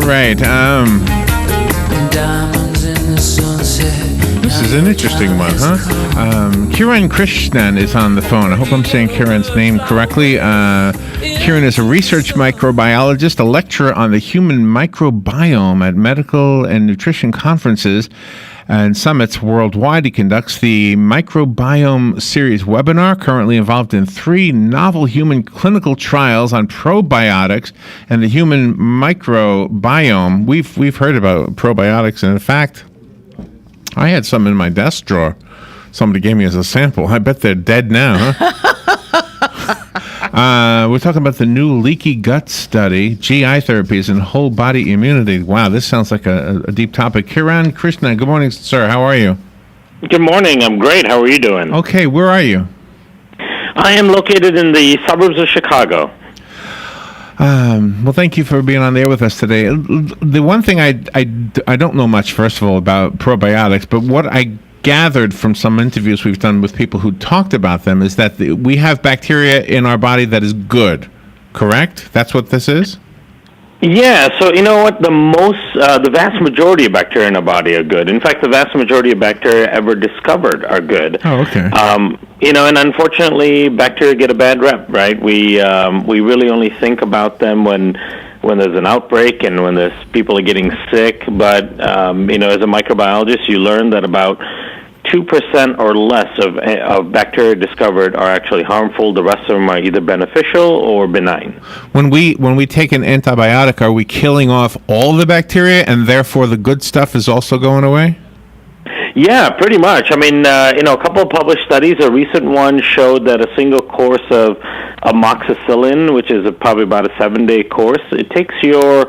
right. This is an interesting one, huh? Kiran Krishnan is on the phone. I hope I'm saying Kiran's name correctly. Kiran is a research microbiologist, a lecturer on the human microbiome at medical and nutrition conferences and summits worldwide. He conducts the Microbiome Series webinar, currently involved in 3 novel human clinical trials on probiotics and the human microbiome. We've heard about probiotics, and in fact, I had some in my desk drawer. Somebody gave me as a sample. I bet they're dead now, huh? We're talking about the new Leaky gut study, GI therapies, and whole body immunity. Wow, this sounds like a deep topic. Kiran Krishnan, good morning, sir. How are you? Good morning. I'm great. How are you doing? Okay, where are you? I am located in the suburbs of Chicago. Well, thank you for being on the air with us today. The one thing I don't know much, first of all, about probiotics, but what I gathered from some interviews we've done with people who talked about them is that we have bacteria in our body that is good, correct? That's what this is? Yeah, so you know what? The vast majority of bacteria in our body are good. In fact, the vast majority of bacteria ever discovered are good. Oh, okay. And unfortunately, bacteria get a bad rep, right? We really only think about them when there's an outbreak and when there's people are getting sick. But as a microbiologist, you learn that about 2% or less of bacteria discovered are actually harmful. The rest of them are either beneficial or benign. When we take an antibiotic, are we killing off all the bacteria and therefore the good stuff is also going away? Yeah, pretty much. I mean, a couple of published studies. A recent one showed that a single course of amoxicillin, which is probably about a 7-day course, it takes your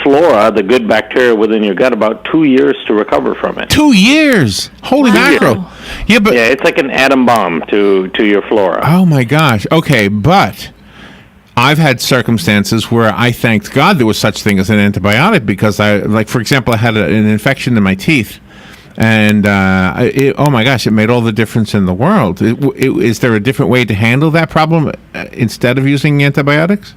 flora, the good bacteria within your gut, about 2 years to recover from it. 2 years? Holy mackerel! Yeah, it's like an atom bomb to your flora. Oh my gosh. Okay, but I've had circumstances where I thanked God there was such thing as an antibiotic because for example, I had an infection in my teeth. And oh my gosh, it made all the difference in the world. Is there a different way to handle that problem instead of using antibiotics?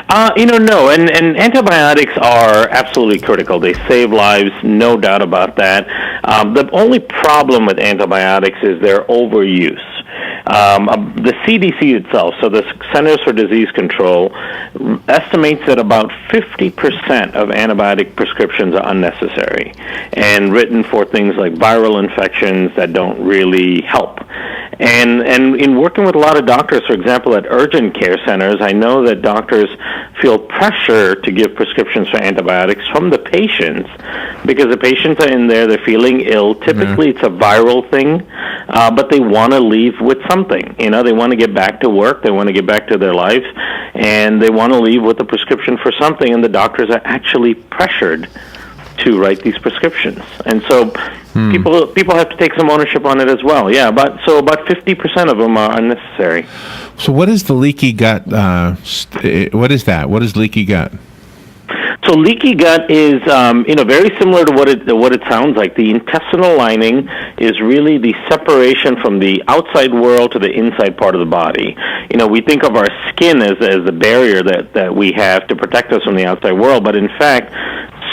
No, and antibiotics are absolutely critical. They save lives, no doubt about that. The only problem with antibiotics is their overuse. The CDC itself, so the Centers for Disease Control, estimates that about 50% of antibiotic prescriptions are unnecessary and written for things like viral infections that don't really help. And in working with a lot of doctors, for example, at urgent care centers, I know that doctors feel pressure to give prescriptions for antibiotics from the patients because the patients are in there, they're feeling ill. Typically, it's a viral thing, but they want to leave with something. They want to get back to work, they want to get back to their life, and they want to leave with a prescription for something, and the doctors are actually pressured to write these prescriptions. And so people have to take some ownership on it as well. Yeah, about 50% of them are unnecessary. So what is the leaky gut? What is that? What is leaky gut? So leaky gut is, very similar to what it sounds like. The intestinal lining is really the separation from the outside world to the inside part of the body. We think of our skin as the barrier that we have to protect us from the outside world, but in fact,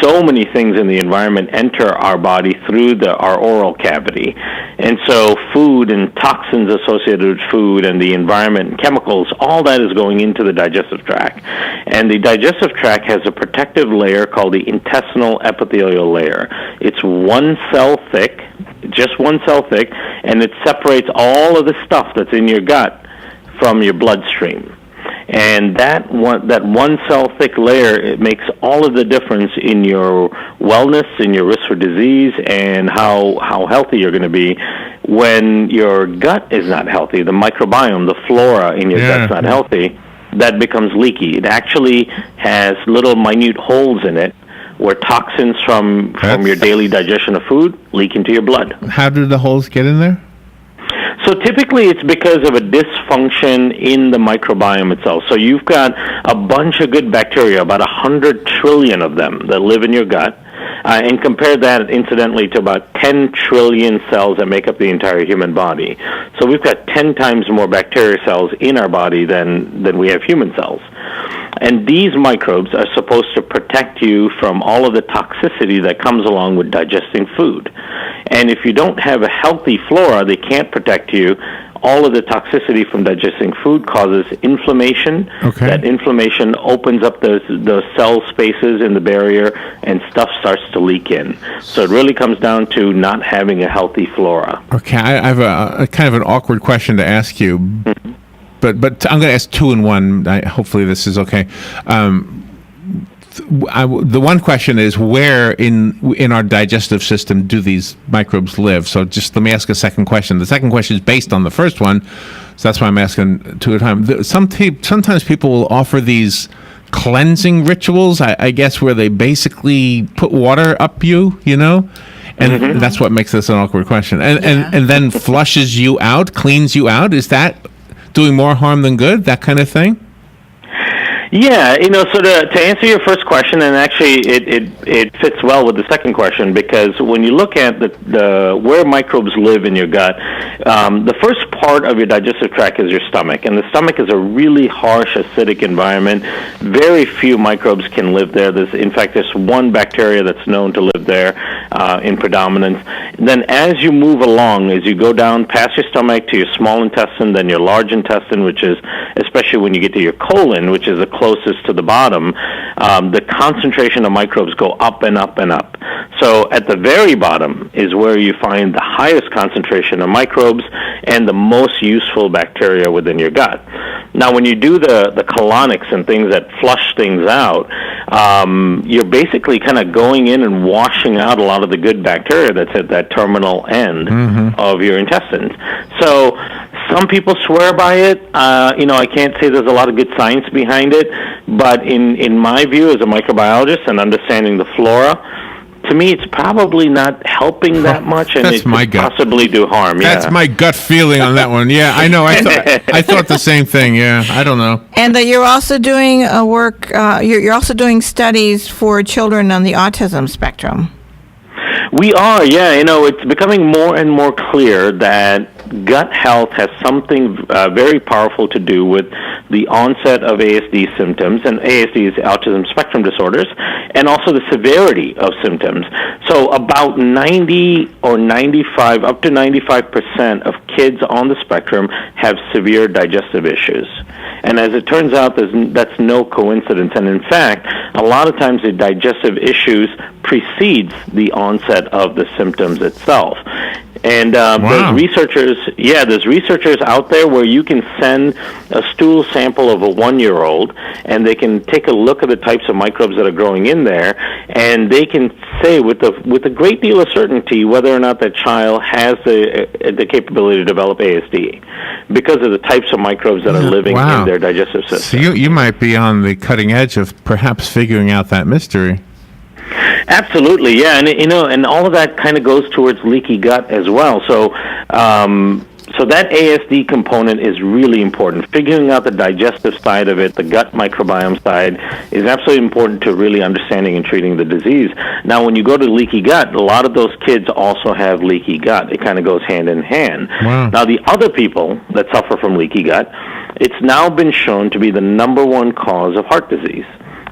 so many things in the environment enter our body through our oral cavity. And so food and toxins associated with food and the environment and chemicals, all that is going into the digestive tract. And the digestive tract has a protective layer called the intestinal epithelial layer. It's 1 cell thick, just 1 cell thick, and it separates all of the stuff that's in your gut from your bloodstream. And that one cell thick layer, it makes all of the difference in your wellness, in your risk for disease, and how healthy you're going to be. When your gut is not healthy, the microbiome, the flora in your gut's not healthy, that becomes leaky. It actually has little minute holes in it where toxins from your daily digestion of food leak into your blood. How do the holes get in there? So typically it's because of a dysfunction in the microbiome itself. So you've got a bunch of good bacteria, about 100 trillion of them that live in your gut, and compare that, incidentally, to about 10 trillion cells that make up the entire human body. So we've got 10 times more bacteria cells in our body than we have human cells. And these microbes are supposed to protect you from all of the toxicity that comes along with digesting food. And if you don't have a healthy flora, they can't protect you. All of the toxicity from digesting food causes inflammation. Okay. That inflammation opens up the cell spaces in the barrier, and stuff starts to leak in. So it really comes down to not having a healthy flora. Okay, I have a kind of an awkward question to ask you, but I'm going to ask two in one. Hopefully this is okay. The one question is, where in our digestive system do these microbes live? So just let me ask a second question. The second question is based on the first one, so that's why I'm asking two at a time. Sometimes people will offer these cleansing rituals, I guess, where they basically put water up you, and that's what makes this an awkward question. And then flushes you out, cleans you out. Is that doing more harm than good, that kind of thing? Yeah, so to answer your first question, and actually it fits well with the second question, because when you look at the where microbes live in your gut, the first part of your digestive tract is your stomach, and the stomach is a really harsh acidic environment. Very few microbes can live there. In fact, there's one bacteria that's known to live there in predominance. And then as you move along, as you go down past your stomach to your small intestine, then your large intestine, which is, especially when you get to your colon, which is the closest to the bottom, the concentration of microbes go up and up and up. So at the very bottom is where you find the highest concentration of microbes and the most useful bacteria within your gut. Now, when you do the colonics and things that flush things out, you're basically kind of going in and washing out a lot of the good bacteria that's at that terminal end of your intestines. So some people swear by it. I can't say there's a lot of good science behind it, but in my view as a microbiologist and understanding the flora, to me, it's probably not helping that much, and it could possibly do harm. That's my gut feeling on that one. Yeah, I know. I thought the same thing. Yeah, I don't know. And you're also doing work. You're also doing studies for children on the autism spectrum. We are, yeah. It's becoming more and more clear that gut health has something very powerful to do with the onset of ASD symptoms, and ASD is autism spectrum disorders, and also the severity of symptoms. So about 90 or 95, up to 95% of kids on the spectrum have severe digestive issues. And as it turns out, that's no coincidence. And in fact, a lot of times the digestive issues precedes the onset of the symptoms itself. And there's researchers out there where you can send a stool sample of a 1-year-old, and they can take a look at the types of microbes that are growing in there, and they can say with a great deal of certainty whether or not that child has the capability to develop ASD because of the types of microbes that are living in their digestive system. So you might be on the cutting edge of perhaps figuring out that mystery. Absolutely, yeah, and all of that kind of goes towards leaky gut as well. So that ASD component is really important. Figuring out the digestive side of it, the gut microbiome side, is absolutely important to really understanding and treating the disease. Now, when you go to leaky gut, a lot of those kids also have leaky gut. It kind of goes hand in hand. Wow. Now, the other people that suffer from leaky gut, it's now been shown to be the number one cause of heart disease.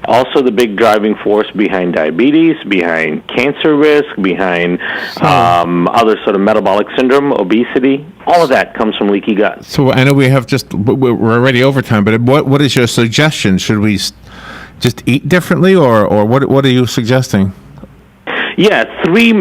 Also the big driving force behind diabetes, behind cancer risk, behind other sort of metabolic syndrome, obesity. All of that comes from leaky gut. So I know we're already over time, but what is your suggestion? Should we just eat differently, or what are you suggesting? Yeah, three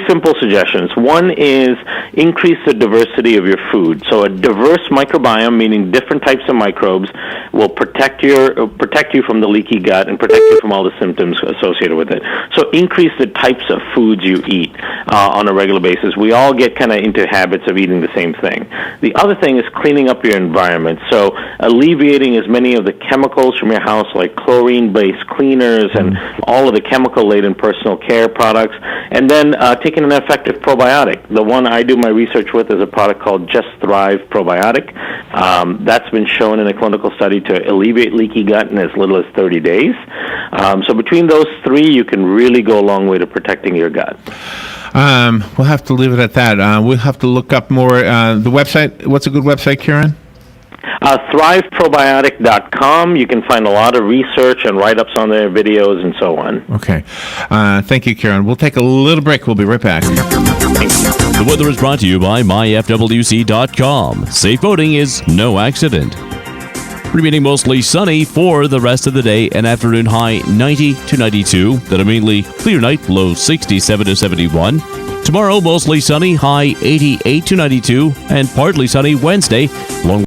simple suggestions. One is increase the diversity of your food. So a diverse microbiome, meaning different types of microbes, will protect you from the leaky gut and protect you from all the symptoms associated with it. So increase the types of foods you eat on a regular basis. We all get kind of into habits of eating the same thing. The other thing is cleaning up your environment. So alleviating as many of the chemicals from your house, like chlorine-based cleaners and all of the chemical-laden personal care products, and then taking an effective probiotic. The one I do my research with is a product called Just Thrive Probiotic. That's been shown in a clinical study to alleviate leaky gut in as little as 30 days. So between those three, you can really go a long way to protecting your gut. We'll have to leave it at that. We'll have to look up more. The website, what's a good website, Kiran? thriveprobiotic.com. You can find a lot of research and write-ups on there, videos, and so on. Okay. Thank you, Kiran. We'll take a little break. We'll be right back. The weather is brought to you by myfwc.com. Safe boating is no accident. Remaining mostly sunny for the rest of the day, an afternoon high 90 to 92. Then a mainly clear night, low 67 to 71. Tomorrow, mostly sunny, high 88 to 92. And partly sunny Wednesday, long